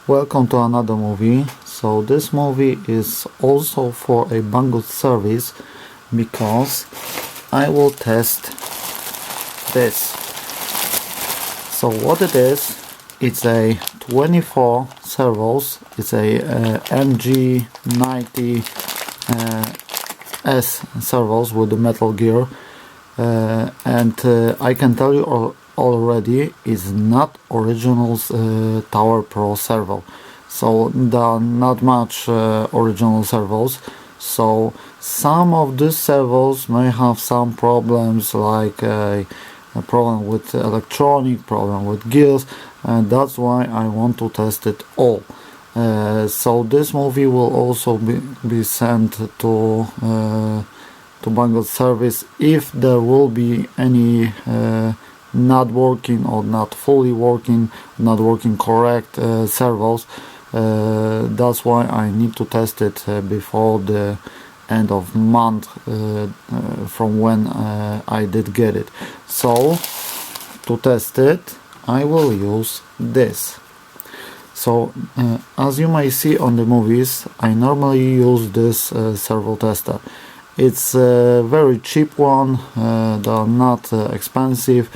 Welcome to another movie. So this movie is also for a Banggood service because I will test this. So what it is, it's a 24 servos, it's a MG90S servos with the metal gear, and I can tell you already is not original Tower Pro servo, so there are not much original servos. So some of these servos may have some problems, like a problem with electronic, problem with gears, and that's why I want to test it all. So this movie will also be sent to Banggod service if there will be any not working or not fully working, not working correct servos. That's why I need to test it before the end of month from when I did get it. So to test it I will use this. So as you may see on the movies, I normally use this servo tester. It's a very cheap one, they are not expensive.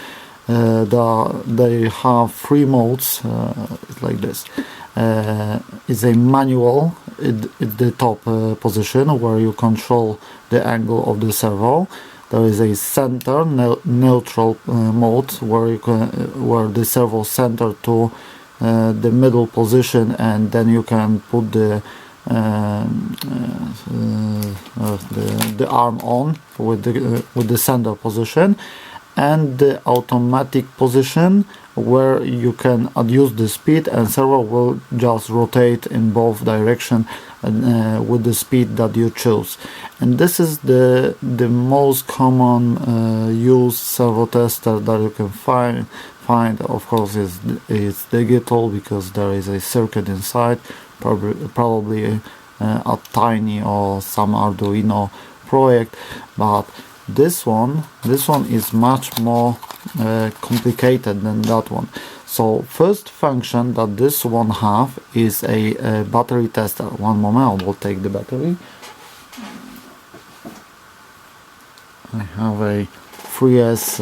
They have 3 modes, like this. It's a manual at the top position where you control the angle of the servo. There is a center neutral mode where the servo center to the middle position, and then you can put the arm on with the center position, and the automatic position where you can adjust the speed and servo will just rotate in both directions with the speed that you choose. And this is the most common used servo tester that you can find. Of course it's digital because there is a circuit inside, probably a tiny or some Arduino project, but this one is much more complicated than that one. So first function that this one have is a battery tester. One moment, I will take the battery. I have a 3S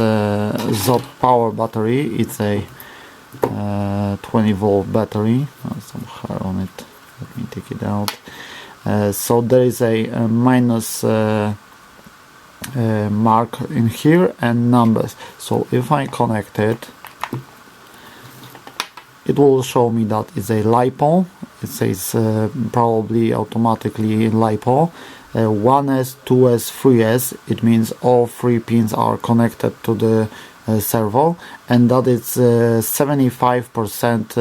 ZOT power battery. It's a 20 volt battery. Some hair on it. Let me take it out. So there is a minus mark in here and numbers. So if I connect it, it will show me that it's a LiPo. It says probably automatically LiPo. 1S, 2S, 3S. It means all 3 pins are connected to the servo, and that is 75%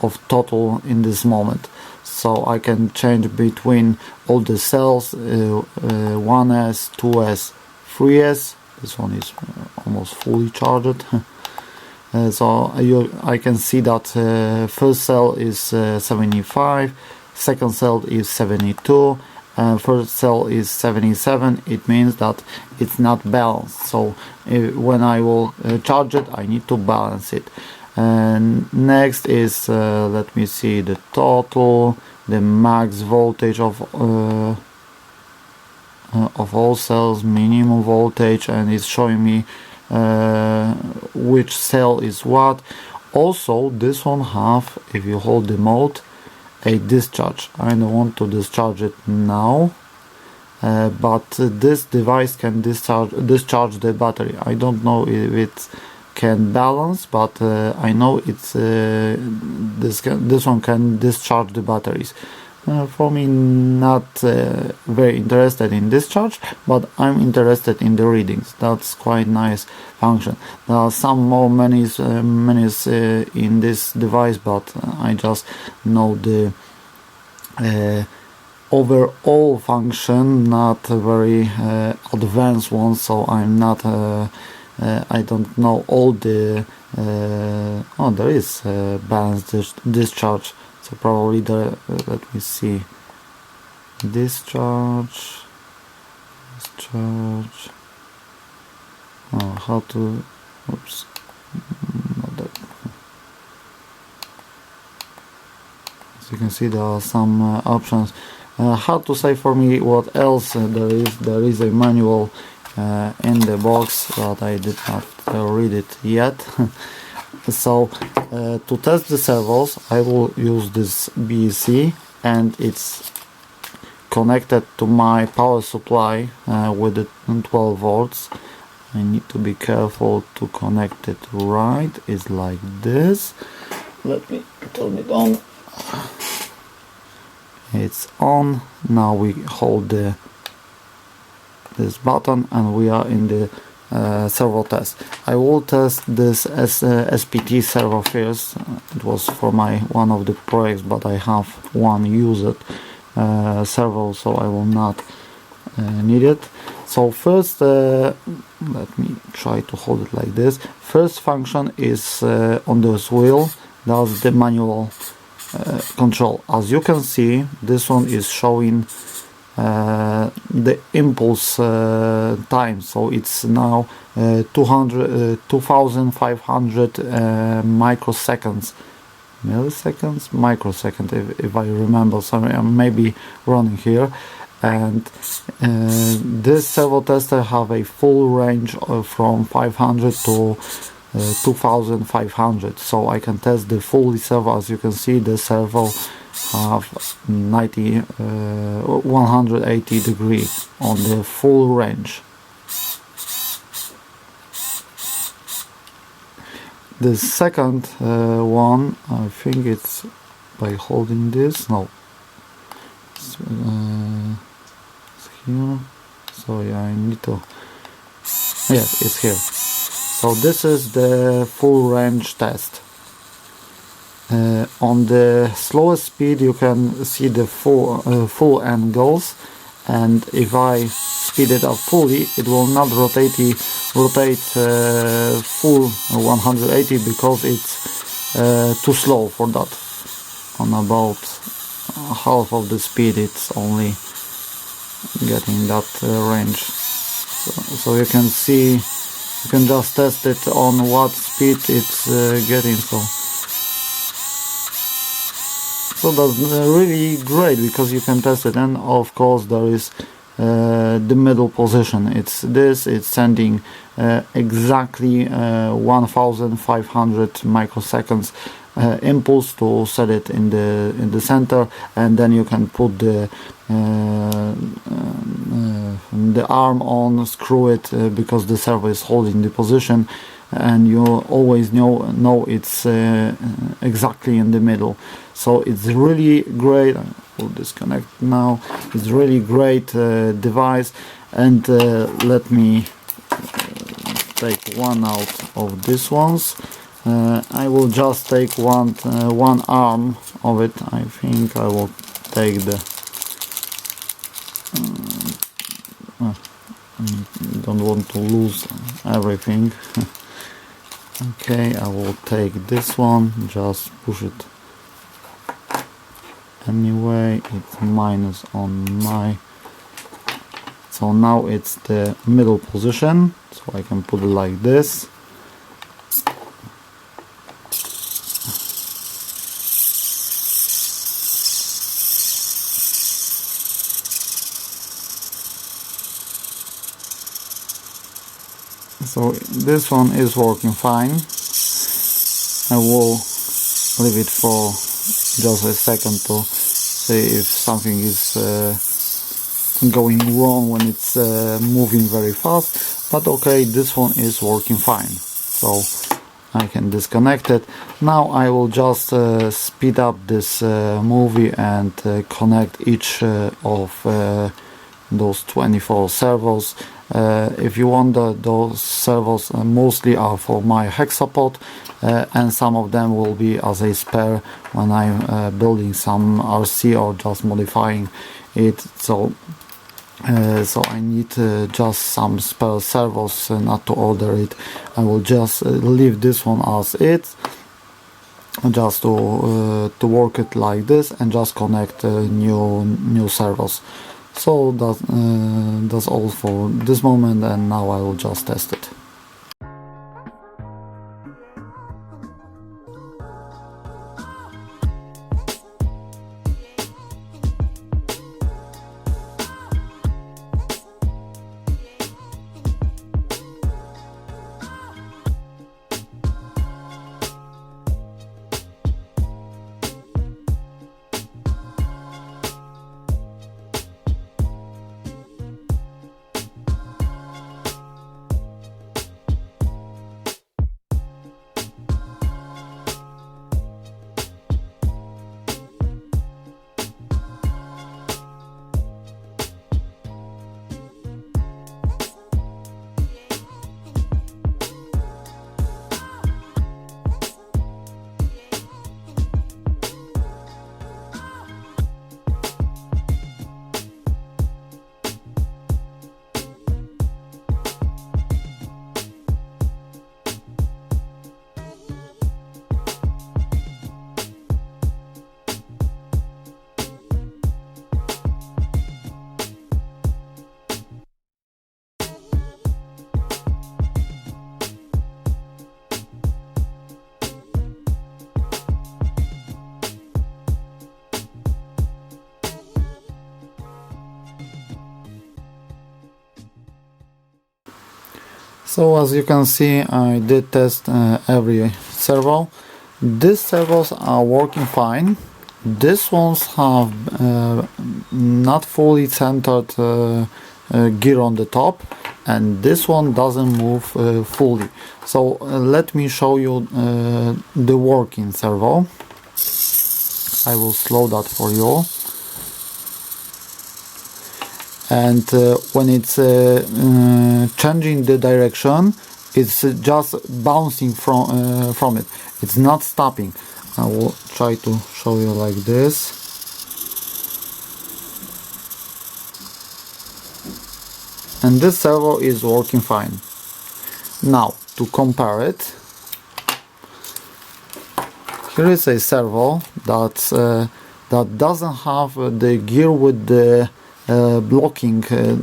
of total in this moment. So I can change between all the cells, 1S, 2S, 3S. This one is almost fully charged. So I can see that first cell is 75, second cell is 72, first cell is 77. It means that it's not balanced. So when I will charge it, I need to balance it. And next is let me see the total, the max voltage of all cells, minimum voltage, and it's showing me which cell is what. Also this one have, if you hold the mode, a discharge. I don't want to discharge it now, but this device can discharge the battery. I don't know if it can balance, but I know it's this one can discharge the batteries. For me, not very interested in discharge, but I'm interested in the readings. That's quite nice function. There are some more menus in this device, but I just know the overall function, not a very advanced one, so I'm not I don't know all the oh, there is balanced discharge, so probably there, let me see, discharge, oh, how to, oops, not that. you can see there are some options. Hard to say for me what else there is. There is a manual in the box, but I did not read it yet. So to test the servos, I will use this BEC, and it's connected to my power supply with the 12 volts. I need to be careful to connect it right. It's like this. Let me turn it on. It's on. Now we hold this button and we are in the servo test. I will test this as SPT servo first. It was for one of the projects, but I have one used servo, so I will not need it. So first, let me try to hold it like this. First function is on this wheel. That's the manual control. As you can see, this one is showing the impulse time, so it's now 2500 microseconds, microsecond, if I remember. Sorry, I may be running here. And this servo tester have a full range from 500 to 2500, so I can test the fully servo. As you can see, the servo have 180 degrees on the full range. The second one, I think it's by holding this. No, it's here. Sorry, I need to. Yes, it's here. So this is the full range test. On the slowest speed you can see the full angles, and if I speed it up fully, it will not rotate full 180 because it's too slow for that. On about half of the speed it's only getting that range. So you can see, you can just test it on what speed it's getting. So that's really great because you can test it. And of course there is the middle position. It's sending exactly 1500 microseconds impulse to set it in the center, and then you can put the arm on, screw it, because the servo is holding the position, and you always know it's exactly in the middle. So it's really great. I will disconnect now. It's really great device. And let me take one out of these ones. I will just take one arm of it. I think I will take the don't want to lose everything. Okay, I will take this one, just push it anyway. It's minus on my, so now it's the middle position, so I can put it like this. So this one is working fine. I will leave it for just a second to see if something is going wrong when it's moving very fast. But okay, this one is working fine, so I can disconnect it. Now I will just speed up this movie and connect each of those 24 servos. If you want, those servos mostly are for my Hexapod, and some of them will be as a spare when I'm building some RC or just modifying it. So I need just some spare servos, not to order it. I will just leave this one as it, just to work it like this, and just connect new servos. So that's all for this moment, and now I will just test it. So as you can see, I did test every servo. These servos are working fine. These ones have not fully centered gear on the top, and this one doesn't move fully. So let me show you the working servo. I will slow that for you. And when it's changing the direction, it's just bouncing from it. It's not stopping. I will try to show you like this. And this servo is working fine. Now, to compare it, here is a servo that doesn't have the gear with the blocking.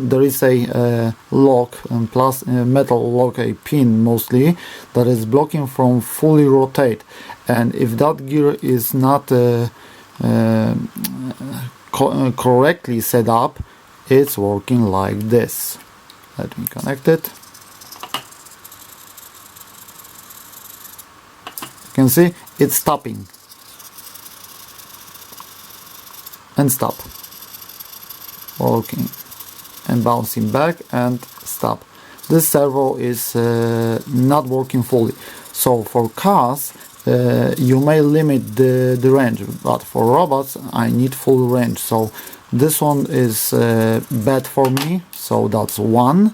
There is a lock, and plus metal lock, a pin mostly, that is blocking from fully rotate. And if that gear is not correctly set up, it's working like this. Let me connect it. You can see it's stopping and stop, working and bouncing back and stop. This servo is not working fully. So for cars you may limit the range, but for robots I need full range. So this one is bad for me, so that's 1.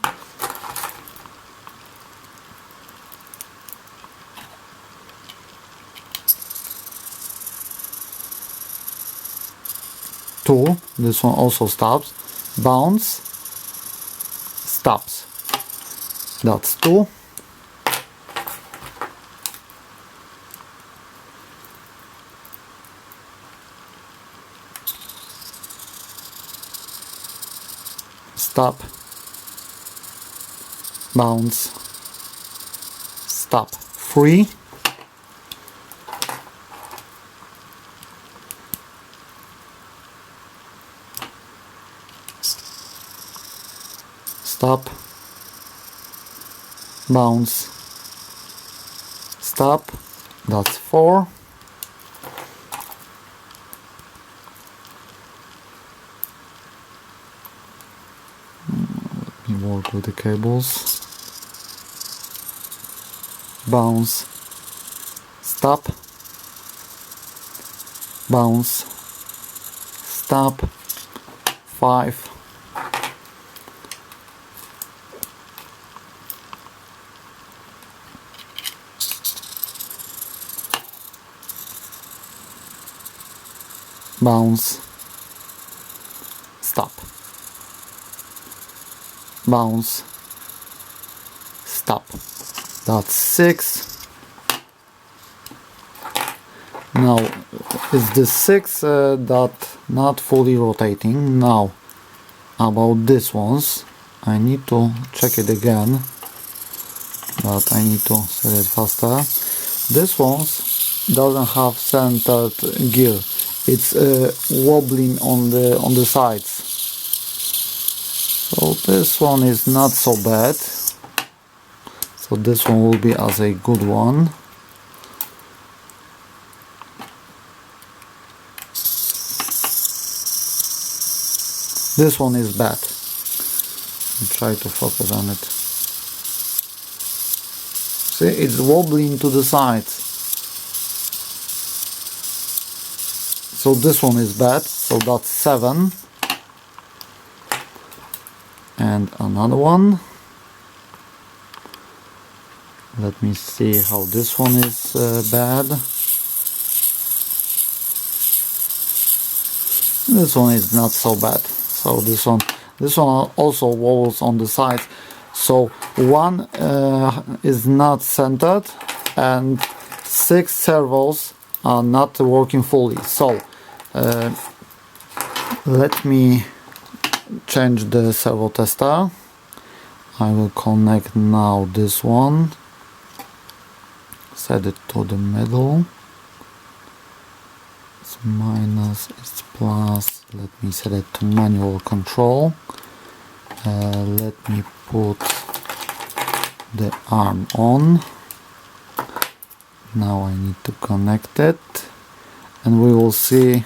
Two, this one also stops, bounce, stops. That's 2. Stop, bounce, stop. 3. Stop, bounce, stop. That's 4. Let me work with the cables. Bounce, stop, bounce, stop. 5. Bounce, stop, bounce, stop. That's 6. Now is the 6 that not fully rotating. Now about these ones, I need to check it again, but I need to set it faster. This ones doesn't have centered gear. It's wobbling on the sides. So this one is not so bad. So this one will be as a good one. This one is bad. I'll try to focus on it. See, it's wobbling to the sides. So this one is bad, so that's 7. And another one. Let me see how this one is bad. This one is not so bad. So this one also wobbles on the sides. So 1 is not centered, and 6 servos are not working fully. So let me change the servo tester. I will connect now this one, set it to the middle. It's minus, it's plus. Let me set it to manual control. Let me put the arm on. Now I need to connect it, and we will see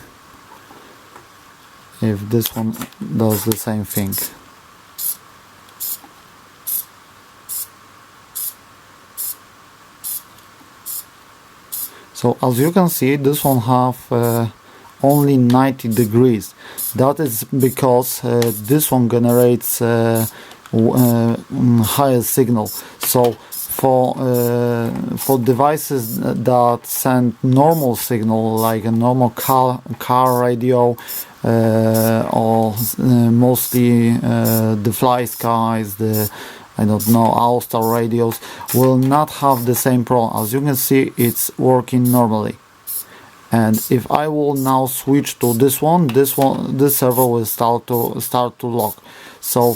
if this one does the same thing. So as you can see, this one have only 90 degrees. That is because this one generates higher signal. So for devices that send normal signal, like a normal car radio, or mostly the Fly Skies, the I don't know, All-Star radios, will not have the same problem. As you can see, it's working normally. And if I will now switch to this servo will start to lock. So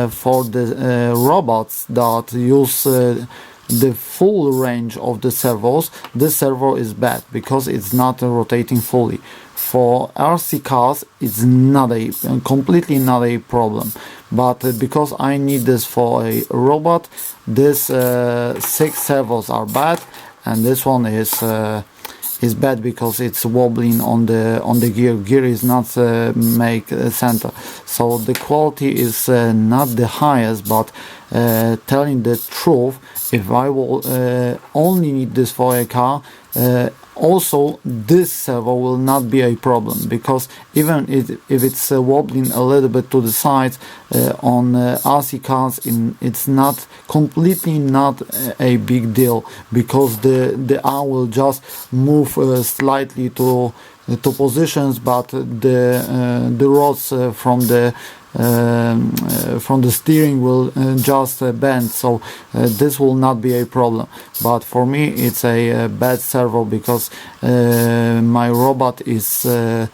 for the robots that use the full range of the servos, this servo is bad because it's not rotating fully. For RC cars, it's not completely not a problem. But because I need this for a robot, this 6 servos are bad, and this one is bad because it's wobbling on the gear. Gear is not make center, so the quality is not the highest. But telling the truth, if I will only need this for a car, also this servo will not be a problem, because even if it's wobbling a little bit to the sides on RC cars, it's not completely not a big deal, because the arm will just move slightly to positions, but the rods from the steering will just bend, so this will not be a problem. But for me it's a bad servo, because my robot is the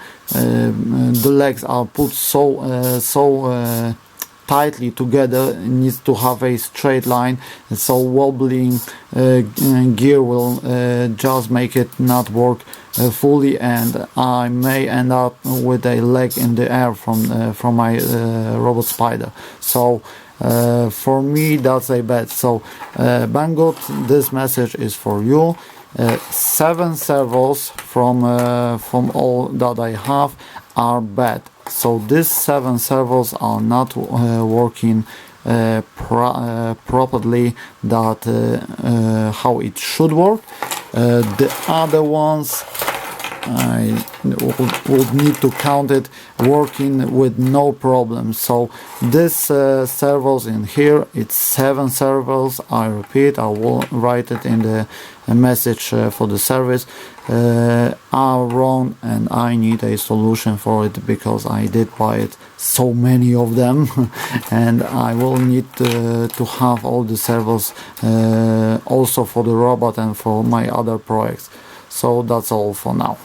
legs are put so tightly together. It needs to have a straight line, so wobbling gear will just make it not work fully, and I may end up with a leg in the air from my robot Spider. So for me that's a bad. So Banggood, this message is for you. 7 servos from all that I have are bad. So these 7 servos are not working properly, that how it should work. The other ones, I would need to count it, working with no problem. So this servos in here, it's 7 servos. I repeat, I will write it in the message for the service, are wrong, and I need a solution for it, because I did buy it so many of them and I will need to have all the servos also for the robot and for my other projects. So that's all for now.